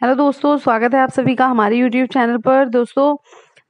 Hello दोस्तों, स्वागत है आप सभी का हमारे यूट्यूब चैनल पर। दोस्तों,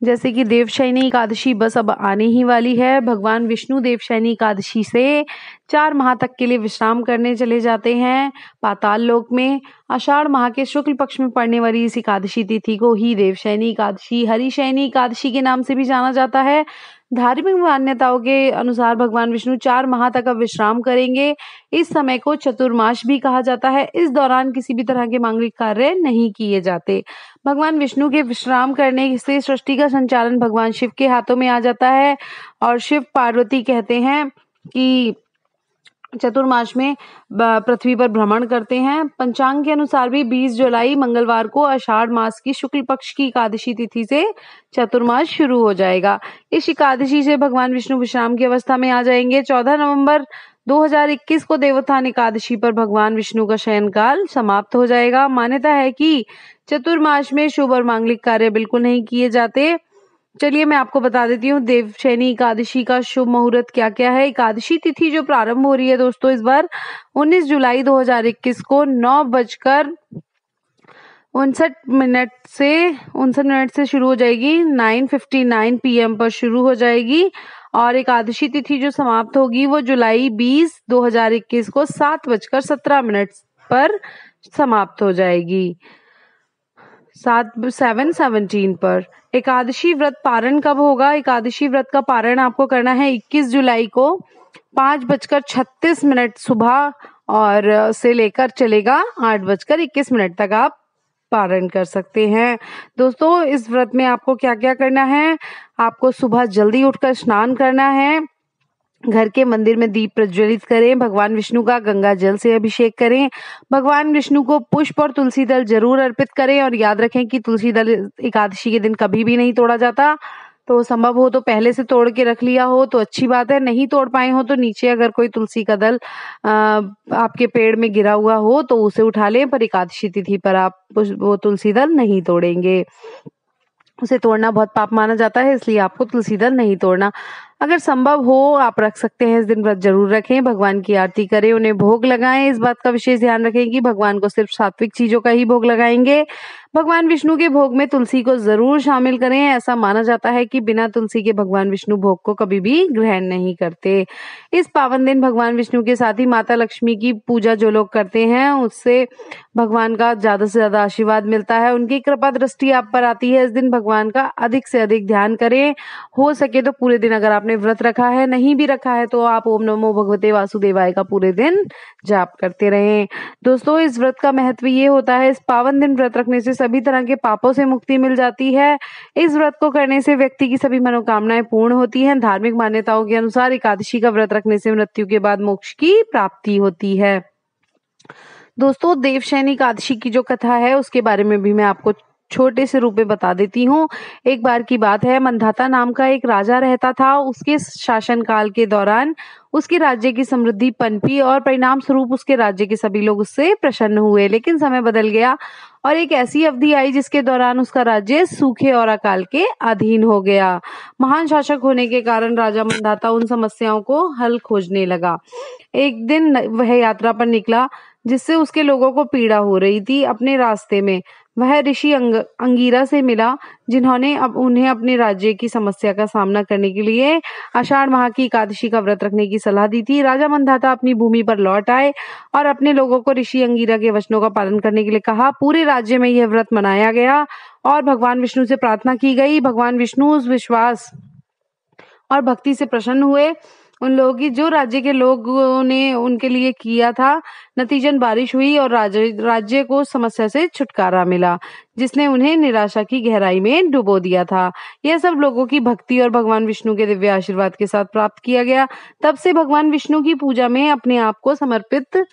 जैसे कि देवशयनी एकादशी बस अब आने ही वाली है। भगवान विष्णु देवशयनी एकादशी से 4 माह तक के लिए विश्राम करने चले जाते हैं पाताल लोक में। आषाढ़ माह के शुक्ल पक्ष में पड़ने वाली इस एकादशी तिथि को ही देवशयनी एकादशी, हरिशयनी एकादशी के नाम से भी जाना जाता है। धार्मिक मान्यताओं के अनुसार भगवान विष्णु 4 माह तक अब विश्राम करेंगे। इस समय को चतुर्मास भी कहा जाता है। इस दौरान किसी भी तरह के मांगलिक कार्य नहीं किए जाते। भगवान विष्णु के विश्राम करने से सृष्टि का संचालन भगवान शिव के हाथों में आ जाता है और शिव पार्वती कहते हैं कि चतुर्मास में पृथ्वी पर भ्रमण करते हैं। पंचांग के अनुसार भी 20 जुलाई मंगलवार को आषाढ़ मास की शुक्ल पक्ष की एकादशी तिथि से चतुर्मास शुरू हो जाएगा। इस एकादशी से भगवान विष्णु विश्राम की अवस्था में आ जाएंगे। 14 नवंबर 2021 को देवोत्थान एकादशी पर भगवान विष्णु का शयन काल समाप्त हो जाएगा। मान्यता है कि चतुर्मास में शुभ और मांगलिक कार्य बिल्कुल नहीं किए जाते। चलिए मैं आपको बता देती हूँ देवशयनी एकादशी का शुभ मुहूर्त क्या क्या है। एकादशी तिथि जो प्रारंभ हो रही है दोस्तों इस बार 19 जुलाई 2021 को 9:59 से शुरू हो जाएगी। 9:59 PM पर शुरू हो जाएगी और एकादशी तिथि जो समाप्त होगी वो जुलाई 20, 2021 को 7:17 पर समाप्त हो जाएगी। 7:17 पर। एकादशी व्रत पारण कब होगा? एकादशी व्रत का पारण आपको करना है 21 जुलाई को 5:36 सुबह और से लेकर चलेगा 8:21 तक आप पारण कर सकते हैं। दोस्तों, इस व्रत में आपको क्या क्या करना है? आपको सुबह जल्दी उठकर स्नान करना है, घर के मंदिर में दीप प्रज्वलित करें, भगवान विष्णु का गंगा जल से अभिषेक करें, भगवान विष्णु को पुष्प और तुलसी दल जरूर अर्पित करें और याद रखें कि तुलसी दल एकादशी के दिन कभी भी नहीं तोड़ा जाता। तो संभव हो तो पहले से तोड़ के रख लिया हो तो अच्छी बात है, नहीं तोड़ पाए हो तो नीचे अगर कोई तुलसी का दल आपके पेड़ में गिरा हुआ हो तो उसे उठा लें, पर एकादशी तिथि पर आप वो तुलसी दल नहीं तोड़ेंगे। उसे तोड़ना बहुत पाप माना जाता है, इसलिए आपको तुलसी दल नहीं तोड़ना। अगर संभव हो आप रख सकते हैं, इस दिन व्रत जरूर रखें, भगवान की आरती करें, उन्हें भोग लगाएं। इस बात का विशेष ध्यान रखें कि भगवान को सिर्फ सात्विक चीजों का ही भोग लगाएंगे। भगवान विष्णु के भोग में तुलसी को जरूर शामिल करें। ऐसा माना जाता है कि बिना तुलसी के भगवान विष्णु भोग को कभी भी ग्रहण नहीं करते। इस पावन दिन भगवान विष्णु के साथ ही माता लक्ष्मी की पूजा जो लोग करते हैं उससे भगवान का ज्यादा से ज्यादा आशीर्वाद मिलता है, उनकी कृपा दृष्टि आप पर आती है। इस दिन भगवान का अधिक से अधिक ध्यान करें। हो सके तो पूरे दिन, अगर आपने व्रत रखा है, नहीं भी रखा है तो आप ओम नमो भगवते वासुदेवाय का पूरे दिन जाप करते रहें। दोस्तों, इस व्रत का महत्व ये होता है, इस पावन दिन व्रत रखने से सभी तरह के पापों से मुक्ति मिल जाती है। इस व्रत को करने से व्यक्ति की सभी मनोकामनाएं पूर्ण होती हैं। धार्मिक मान्यताओं के अनुसार एकादशी का व्रत रखने से मृत्यु के बाद मोक्ष की प्राप्ति होती है। दोस्तों, देवशयनी एकादशी की जो कथा है उसके बारे में भी मैं आपको छोटे से रूप में बता देती हूँ। एक बार की बात है, मंधाता नाम का एक राजा रहता था। उसके शासन काल के दौरान उसके राज्य की समृद्धि पनपी और परिणाम स्वरूप उसके राज्य के सभी लोग उससे प्रसन्न हुए। लेकिन समय बदल गया और एक ऐसी अवधि आई जिसके दौरान उसका राज्य सूखे और अकाल के अधीन हो गया। महान शासक होने के कारण राजा मंधाता उन समस्याओं को हल खोजने लगा। एक दिन वह यात्रा पर निकला जिससे उसके लोगों को पीड़ा हो रही थी। अपने रास्ते में वह ऋषि अंगीरा से मिला, जिन्होंने अब उन्हें अपने राज्य की समस्या का सामना करने के लिए आषाढ़ माह की एकादशी का व्रत रखने की सलाह दी थी। राजा मंधाता अपनी भूमि पर लौट आए और अपने लोगों को ऋषि अंगीरा के वचनों का पालन करने के लिए कहा। पूरे राज्य में यह व्रत मनाया गया और भगवान विष्णु से प्रार्थना की गई। भगवान विष्णु उस विश्वास और भक्ति से प्रसन्न हुए उन लोगों की जो राज्य के लोगों ने उनके लिए किया था। नतीजन बारिश हुई और राज्य को समस्या से छुटकारा मिला, जिसने उन्हें निराशा की गहराई में डुबो दिया था। यह सब लोगों की भक्ति और भगवान विष्णु के दिव्य आशीर्वाद के साथ प्राप्त किया गया। तब से भगवान विष्णु की पूजा में अपने आप को समर्पित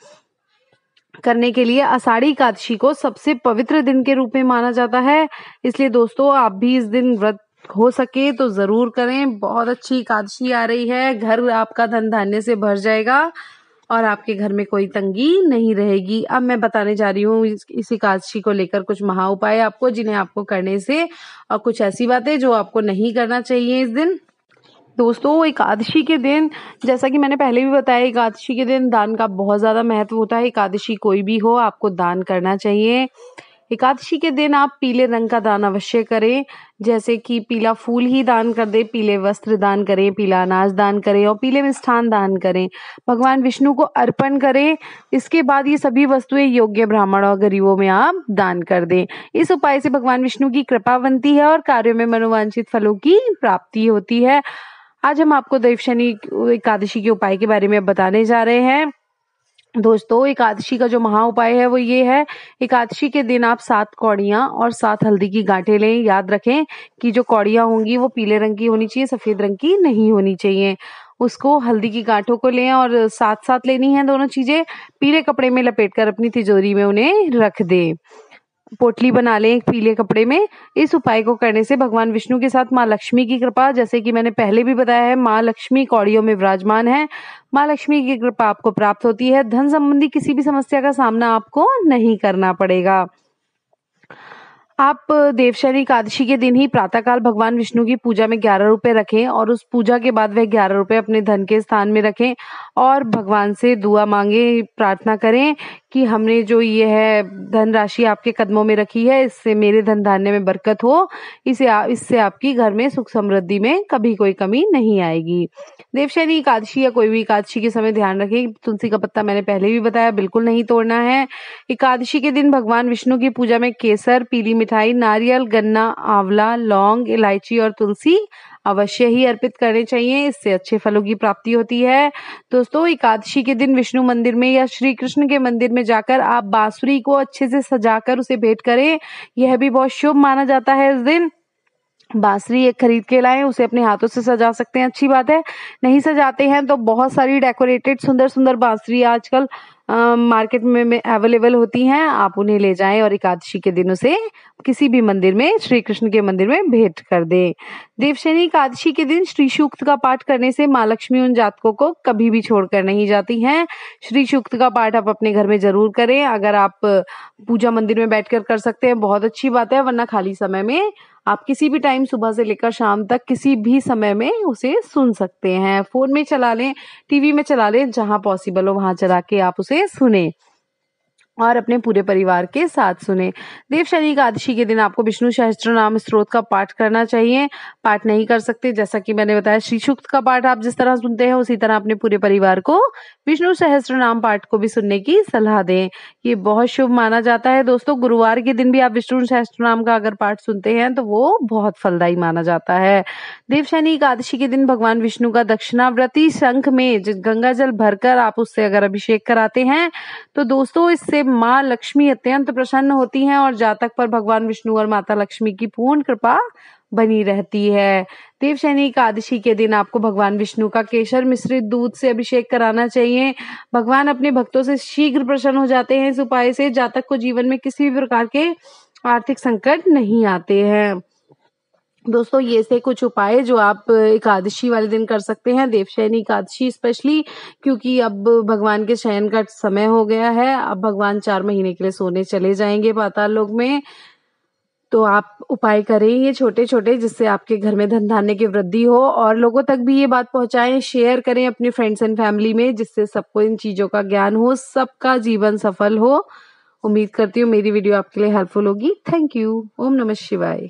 करने के लिए आषाढ़ी एकादशी को सबसे पवित्र दिन के रूप में माना जाता है। इसलिए दोस्तों, आप भी इस दिन व्रत हो सके तो जरूर करें। बहुत अच्छी एकादशी आ रही है, घर आपका धन धान्य से भर जाएगा और आपके घर में कोई तंगी नहीं रहेगी। अब मैं बताने जा रही हूँ इस एकादशी को लेकर कुछ महा उपाय आपको, जिन्हें आपको करने से, और कुछ ऐसी बातें जो आपको नहीं करना चाहिए इस दिन। दोस्तों, एकादशी के दिन, जैसा कि मैंने पहले भी बताया, एकादशी के दिन दान का बहुत ज्यादा महत्व होता है। एकादशी कोई भी हो, आपको दान करना चाहिए। एकादशी के दिन आप पीले रंग का दान अवश्य करें, जैसे कि पीला फूल ही दान कर दें, पीले वस्त्र दान करें, पीला अनाज दान करें और पीले मिष्ठान दान करें। भगवान विष्णु को अर्पण करें। इसके बाद ये सभी वस्तुएं योग्य ब्राह्मण और गरीबों में आप दान कर दें। इस उपाय से भगवान विष्णु की कृपा बनती है और कार्यों में मनोवांछित फलों की प्राप्ति होती है। आज हम आपको देवशनी एकादशी के उपाय के बारे में बताने जा रहे हैं। दोस्तों, एकादशी का जो महा उपाय है वो ये है, एकादशी के दिन आप 7 कौड़ियां और 7 हल्दी की गांठें लें। याद रखें कि जो कौड़ियां होंगी वो पीले रंग की होनी चाहिए, सफेद रंग की नहीं होनी चाहिए। उसको हल्दी की गांठों को लें और साथ साथ लेनी है दोनों चीजें। पीले कपड़े में लपेटकर अपनी तिजोरी में उन्हें रख दें। पोटली बना लें एक पीले कपड़े में। इस उपाय को करने से भगवान विष्णु के साथ माँ लक्ष्मी की कृपा, जैसे कि मैंने पहले भी बताया है, माँ लक्ष्मी कौड़ियों में विराजमान है। माँ लक्ष्मी की कृपा आपको प्राप्त होती है। धन संबंधी किसी भी समस्या का सामना आपको नहीं करना पड़ेगा। आप देवशनी एकादशी के दिन ही प्रातःकाल भगवान विष्णु की पूजा में 11 रुपए रखें और उस पूजा के बाद वह 11 रुपए अपने धन के स्थान में रखें और भगवान से दुआ मांगे, प्रार्थना करें कि हमने जो ये है धनराशि आपके कदमों में रखी है, इससे मेरे धन धान्य में बरकत हो, इससे आपकी घर में सुख समृद्धि में कभी कोई कमी नहीं आएगी। देवशनी एकादशी या कोई भी एकादशी के समय ध्यान रखें, तुलसी का पत्ता मैंने पहले भी बताया बिल्कुल नहीं तोड़ना है। एकादशी के दिन भगवान विष्णु की पूजा में केसर, पीली मिठाई, नारियल, गन्ना, आंवला, लौंग, इलायची और तुलसी अवश्य ही अर्पित करने चाहिए। इससे अच्छे फलों की प्राप्ति होती है। दोस्तों, एकादशी के दिन विष्णु मंदिर में या श्री कृष्ण के मंदिर में जाकर आप बांसुरी को अच्छे से सजाकर उसे भेंट करें। यह भी बहुत शुभ माना जाता है। इस दिन बांसुरी एक खरीद के लाएं, उसे अपने हाथों से सजा सकते हैं, अच्छी बात है। नहीं सजाते हैं तो बहुत सारी डेकोरेटेड सुंदर सुंदर बांसुरी आजकल मार्केट में अवेलेबल होती हैं। आप उन्हें ले जाएं और एकादशी के दिन उसे किसी भी मंदिर में, श्री कृष्ण के मंदिर में भेंट कर दें। देवशनी एकादशी के दिन श्री सूक्त का पाठ करने से माँ लक्ष्मी उन जातकों को कभी भी छोड़कर नहीं जाती हैं। श्री सूक्त का पाठ आप अपने घर में जरूर करें। अगर आप पूजा मंदिर में बैठकर कर सकते हैं बहुत अच्छी बात है, वरना खाली समय में आप किसी भी टाइम सुबह से लेकर शाम तक किसी भी समय में उसे सुन सकते हैं। फोन में चला लें, टीवी में चला लें, जहां पॉसिबल हो वहां चला के आप उसे सुने और अपने पूरे परिवार के साथ सुने। देवशनी एकादशी के दिन आपको विष्णु सहस्त्र नाम स्तोत्र का पाठ करना चाहिए। पाठ नहीं कर सकते, जैसा कि मैंने बताया, श्री सूक्त का पाठ आप जिस तरह सुनते हैं उसी तरह अपने पूरे परिवार को विष्णु सहस्त्र नाम पाठ को भी सुनने की सलाह दें। ये बहुत शुभ माना जाता है। दोस्तों, गुरुवार के दिन भी आप विष्णु सहस्त्र नाम का अगर पाठ सुनते हैं तो वो बहुत फलदायी माना जाता है। देवशनी एकादशी के दिन भगवान विष्णु का दक्षिणावर्ती शंख में गंगा जल भरकर आप उससे अगर अभिषेक कराते हैं तो दोस्तों इससे माँ लक्ष्मी अत्यंत प्रसन्न होती हैं और जातक पर भगवान विष्णु और माता लक्ष्मी की पूर्ण कृपा बनी रहती है। देवशनी एकादशी के दिन आपको भगवान विष्णु का केसर मिश्रित दूध से अभिषेक कराना चाहिए। भगवान अपने भक्तों से शीघ्र प्रसन्न हो जाते हैं। इस उपाय से जातक को जीवन में किसी भी प्रकार के आर्थिक संकट नहीं आते हैं। दोस्तों, ये से कुछ उपाय जो आप एकादशी वाले दिन कर सकते हैं, देवशनी एकादशी स्पेशली, क्योंकि अब भगवान के शयन का समय हो गया है। अब भगवान 4 महीने के लिए सोने चले जाएंगे पाताल लोक में। तो आप उपाय करें ये छोटे छोटे, जिससे आपके घर में धन धान्य की वृद्धि हो और लोगों तक भी ये बात पहुंचाएं, शेयर करें अपने फ्रेंड्स एंड फैमिली में, जिससे सबको इन चीजों का ज्ञान हो, सबका जीवन सफल हो। उम्मीद करती हूँ मेरी वीडियो आपके लिए हेल्पफुल होगी। Thank you. ओम नमः शिवाय।